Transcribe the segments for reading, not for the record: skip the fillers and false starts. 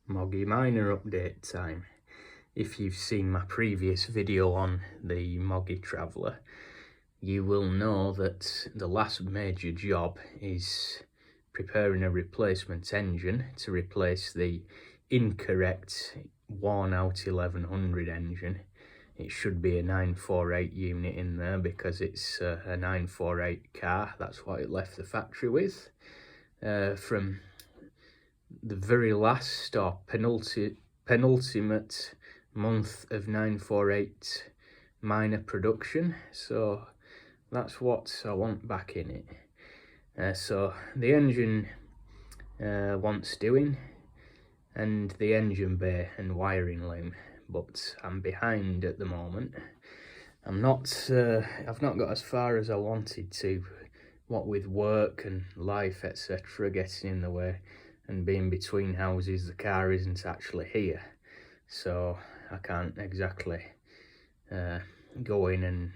Moggy Miner update time. If you've seen my previous video on the Moggy Traveller, you will know that the last major job is preparing a replacement engine to replace the incorrect worn out 1100 engine. It should be a 948 unit in there because it's a 948 car. That's what it left the factory with. From the very last or penultimate month of 948 minor production, so that's what I want back in it. So the engine wants doing, and the engine bay and wiring loom, but I'm behind at the moment. I've not got as far as I wanted to, what with work and life etc getting in the way, and being between houses. The car isn't actually here, so I can't exactly go in and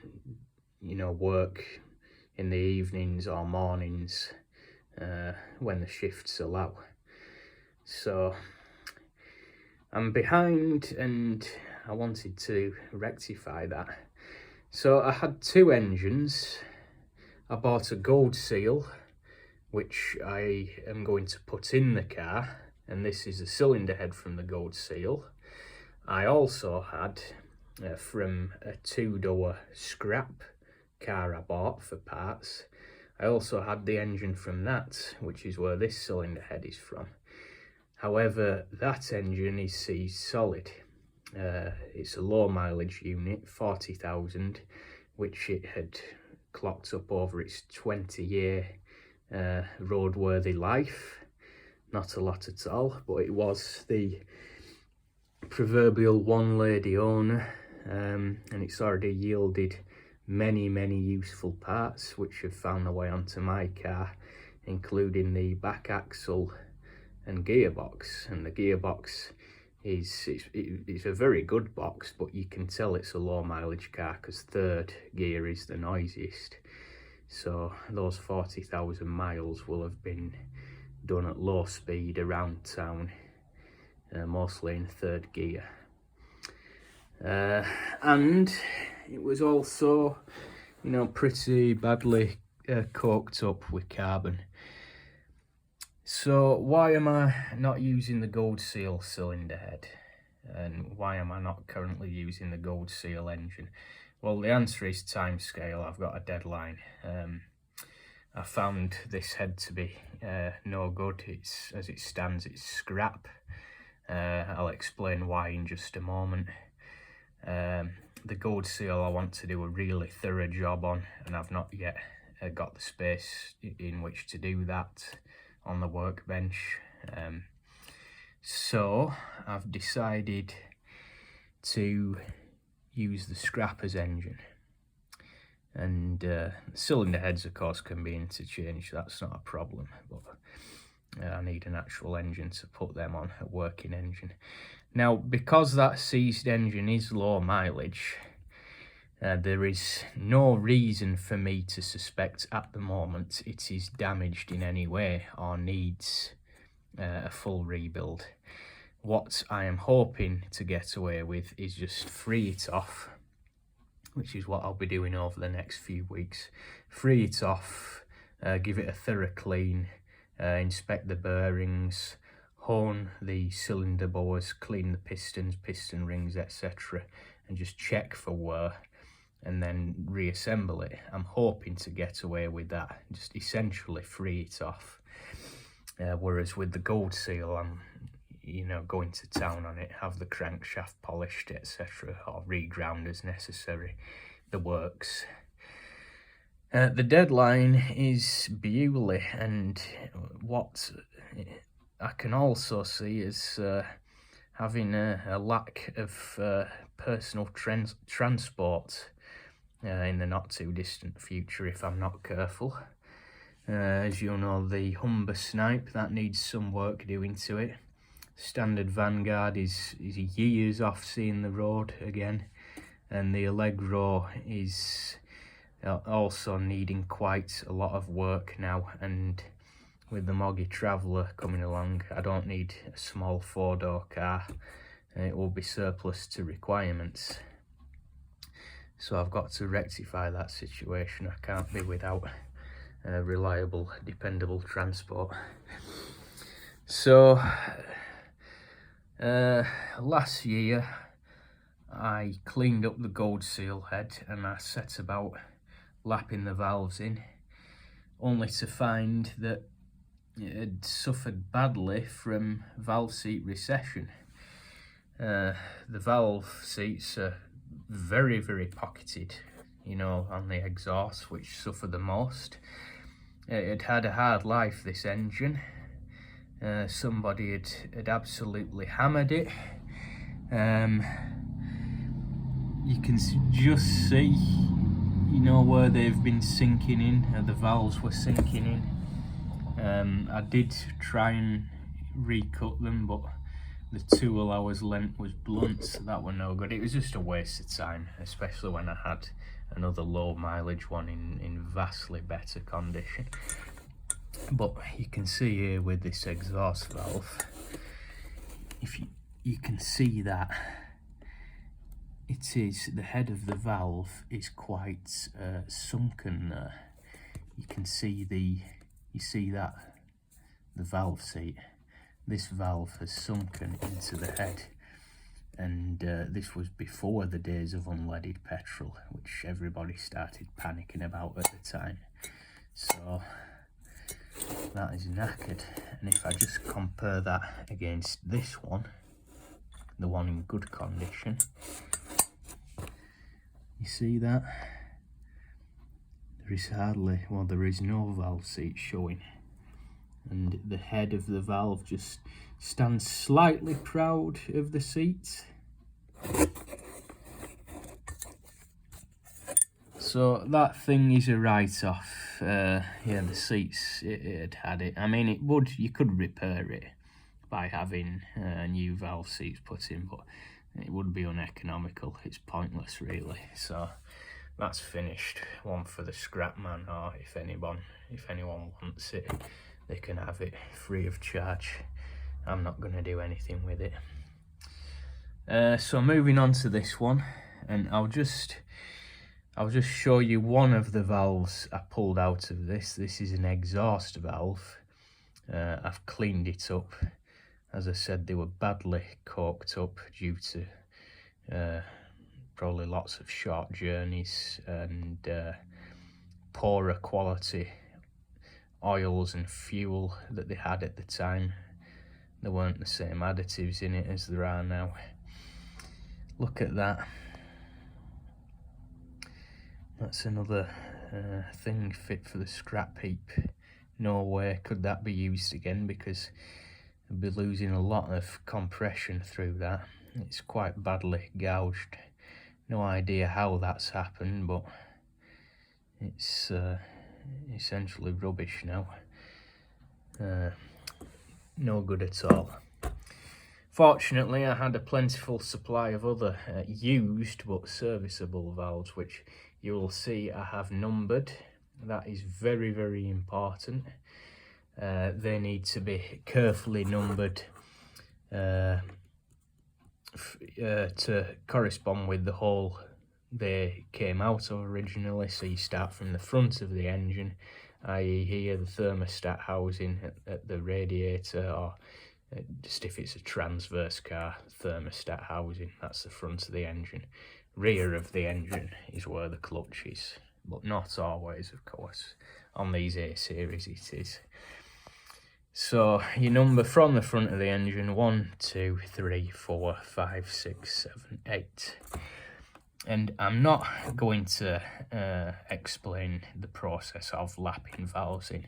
work in the evenings or mornings when the shifts allow. So I'm behind and I wanted to rectify that. So I had two engines. I bought a gold seal, which I am going to put in the car, and this is the cylinder head from the gold seal. I also had from a two-door scrap car I bought for parts, I also had the engine from that, which is where this cylinder head is from. However, that engine is seized solid. It's a low mileage unit, 40,000, which it had clocked up over its 20-year roadworthy life. Not a lot at all, but it was the proverbial one lady owner, and it's already yielded many useful parts which have found their way onto my car, including the back axle and gearbox. And the gearbox it's a very good box, but you can tell it's a low mileage car because third gear is the noisiest. So those 40,000 miles will have been done at low speed around town, mostly in third gear. And it was also, pretty badly coked up with carbon. So why am I not using the gold seal cylinder head? And why am I not currently using the gold seal engine? Well, the answer is timescale. I've got a deadline. I found this head to be no good. As it stands, it's scrap. I'll explain why in just a moment. The gold seal I want to do a really thorough job on, and I've not yet got the space in which to do that on the workbench. So I've decided to use the scrappers engine, and cylinder heads of course can be interchanged, that's not a problem, but I need an actual engine to put them on, a working engine. Now, because that seized engine is low mileage, there is no reason for me to suspect at the moment it is damaged in any way or needs a full rebuild. What I am hoping to get away with is just free it off, which is what I'll be doing over the next few weeks. Free it off, give it a thorough clean, inspect the bearings, hone the cylinder bores, clean the pistons, piston rings, etc., and just check for wear, and then reassemble it. I'm hoping to get away with that, just essentially free it off. Whereas with the gold seal, I'm going to town on it, have the crankshaft polished, etc., or reground as necessary, the works. The deadline is Bewley, and what I can also see is having a lack of personal transport in the not too distant future if I'm not careful. As you know, the Humber Snipe, that needs some work doing to it. Standard Vanguard is years off seeing the road again, and the Allegro is also needing quite a lot of work now, and with the Moggy Traveller coming along, I don't need a small 4-door car. It will be surplus to requirements. So I've got to rectify that situation. I can't be without reliable, dependable transport. So last year I cleaned up the gold seal head and I set about lapping the valves in, only to find that it had suffered badly from valve seat recession. The valve seats are very, very pocketed, you know, on the exhaust, which suffer the most. It had a hard life, this engine. Somebody had absolutely hammered it. You can just see, you know, where they've been sinking in, the valves were sinking in. I did try and recut them, but the tool I was lent was blunt, so that were no good. It was just a waste of time, especially when I had another low mileage one in vastly better condition. But you can see here with this exhaust valve, if you can see that it is, the head of the valve is quite sunken there. You can see the valve seat. This valve has sunken into the head, and this was before the days of unleaded petrol, which everybody started panicking about at the time. So that is knackered, and if I just compare that against this one, the one in good condition, you see that there is hardly, well, there is no valve seat showing, and the head of the valve just stands slightly proud of the seat. So that thing is a write-off. Yeah, the seats, it had it. I mean, you could repair it by having new valve seats put in, but it would be uneconomical. It's pointless, really. So that's finished. One for the scrap man, or if anyone wants it, they can have it free of charge. I'm not going to do anything with it. So moving on to this one, and I'll just show you one of the valves I pulled out of this. This is an exhaust valve. I've cleaned it up. As I said, they were badly corked up due to probably lots of short journeys and poorer quality oils and fuel that they had at the time. There weren't the same additives in it as there are now. Look at that. That's another thing fit for the scrap heap. No way could that be used again, because I'd be losing a lot of compression through that. It's quite badly gouged. No idea how that's happened, but it's essentially rubbish now. No good at all. Fortunately, I had a plentiful supply of other used but serviceable valves, which you will see I have numbered. That is very, very important. They need to be carefully numbered to correspond with the hole they came out of originally. So you start from the front of the engine, i.e. here, the thermostat housing at the radiator, or just if it's a transverse car, thermostat housing, that's the front of the engine. Rear of the engine is where the clutch is, but not always, of course. On these A series it is. So you number from the front of the engine 1, 2, 3, 4, 5, 6, 7, 8. And I'm not going to explain the process of lapping valves in.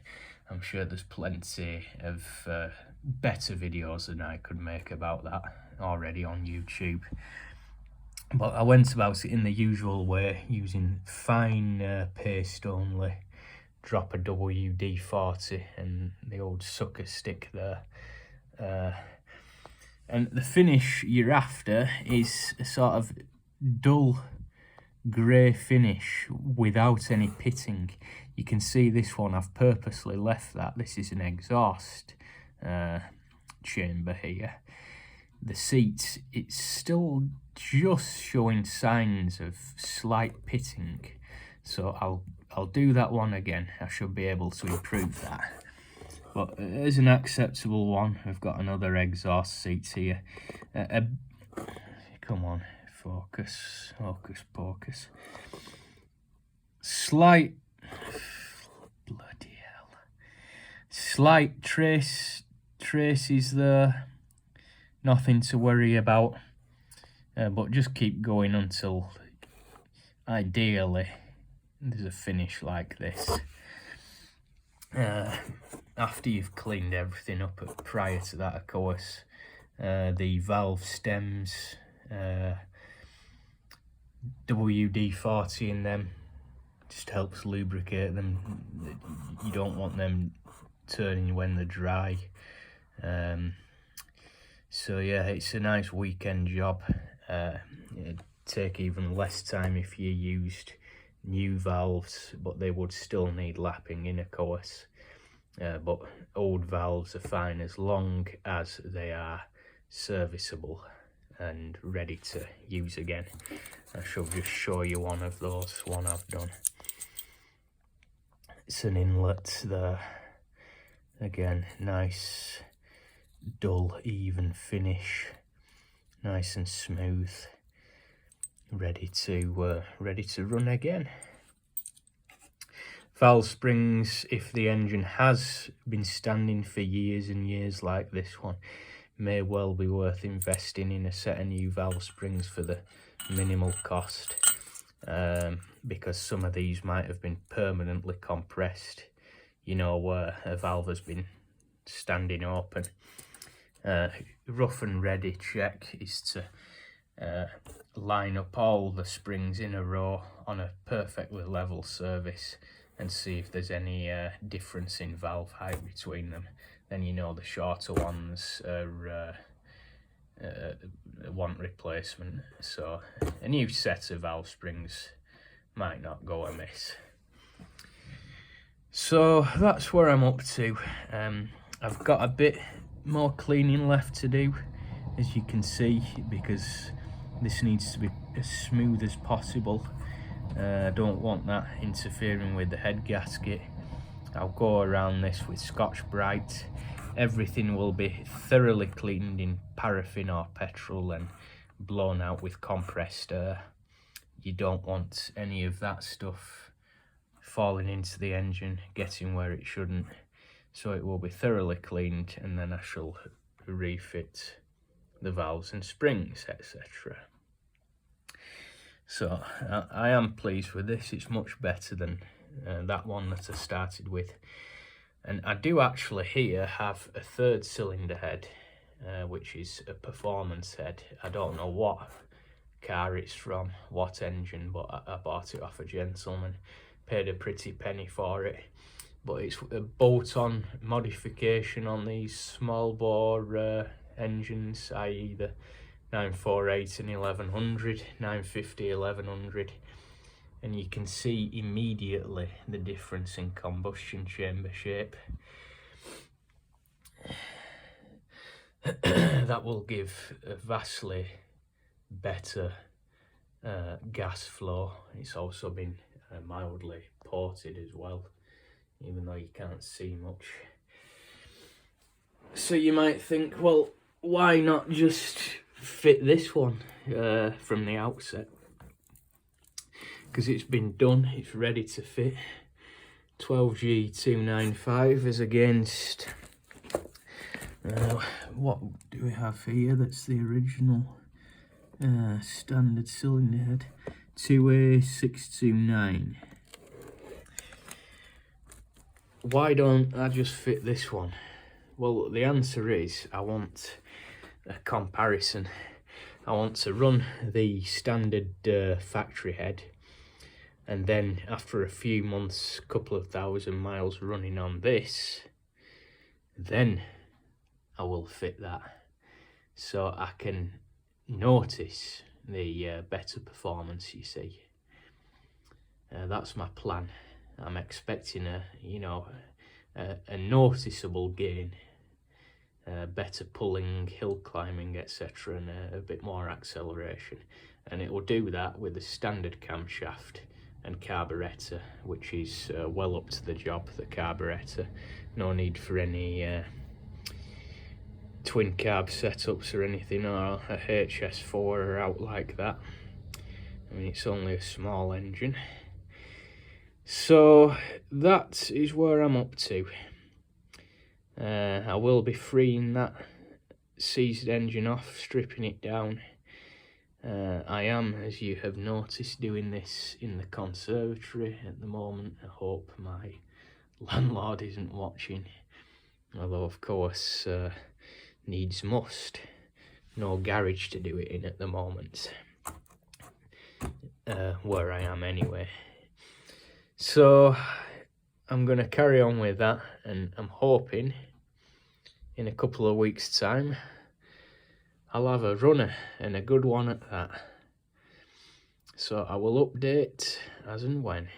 I'm sure there's plenty of better videos than I could make about that already on YouTube. But I went about it in the usual way, using fine paste only. Drop a WD-40 and the old sucker stick there. And the finish you're after is a sort of dull grey finish without any pitting. You can see this one, I've purposely left that. This is an exhaust chamber here. The seat, it's still just showing signs of slight pitting, so I'll do that one again. I should be able to improve that. But as an acceptable one, I've got another exhaust seat here. Come on, focus, hocus pocus. Slight, bloody hell. Slight traces there. Nothing to worry about. But just keep going until, ideally, there's a finish like this. After you've cleaned everything up prior to that, of course, the valve stems, WD-40 in them just helps lubricate them. You don't want them turning when they're dry. So yeah, it's a nice weekend job. It'd take even less time if you used new valves, but they would still need lapping in, of course. But old valves are fine as long as they are serviceable and ready to use again. I shall just show you one of those, one I've done. It's an inlet there. Again, nice, dull, even finish. Nice and smooth. Ready to run again. Valve springs, if the engine has been standing for years and years like this one, may well be worth investing in a set of new valve springs for the minimal cost, because some of these might have been permanently compressed, you know, where a valve has been standing open. Rough and ready check is to line up all the springs in a row on a perfectly level surface and see if there's any difference in valve height between them. Then you know the shorter ones are want replacement, so a new set of valve springs might not go amiss. So that's where I'm up to. I've got a bit more cleaning left to do, as you can see, because this needs to be as smooth as possible. I don't want that interfering with the head gasket. I'll go around this with Scotch-Brite. Everything will be thoroughly cleaned in paraffin or petrol and blown out with compressed air. You don't want any of that stuff falling into the engine, getting where it shouldn't. So it will be thoroughly cleaned, and then I shall refit the valves and springs, etc. So I am pleased with this. It's much better than that one that I started with. And I do actually here have a third cylinder head, which is a performance head. I don't know what car it's from, what engine, but I bought it off a gentleman. Paid a pretty penny for it. But it's a bolt-on modification on these small bore engines, i.e. the 948 and 1100, 950, 1100, and you can see immediately the difference in combustion chamber shape. That will give a vastly better gas flow. It's also been mildly ported as well, even though you can't see much. So you might think, well, why not just fit this one from the outset? Because it's been done, it's ready to fit. 12G295 is against, what do we have here? That's the original standard cylinder head, 2A629. Why don't I just fit this one? Well, the answer is I want a comparison. I want to run the standard factory head, and then after a few months, couple of thousand miles running on this, then I will fit that, so I can notice the better performance, you see. That's my plan. I'm expecting a noticeable gain, better pulling, hill climbing, etc., and a bit more acceleration. And it will do that with a standard camshaft and carburettor, which is well up to the job, the carburettor. No need for any twin carb setups or anything, or a HS4 or out like that. I mean, it's only a small engine. So that is where I'm up to. I will be freeing that seized engine off, stripping it down. I am, as you have noticed, doing this in the conservatory at the moment. I hope my landlord isn't watching, although of course needs must. No garage to do it in at the moment, where I am anyway. So I'm going to carry on with that, and I'm hoping in a couple of weeks' time I'll have a runner, and a good one at that. So I will update as and when.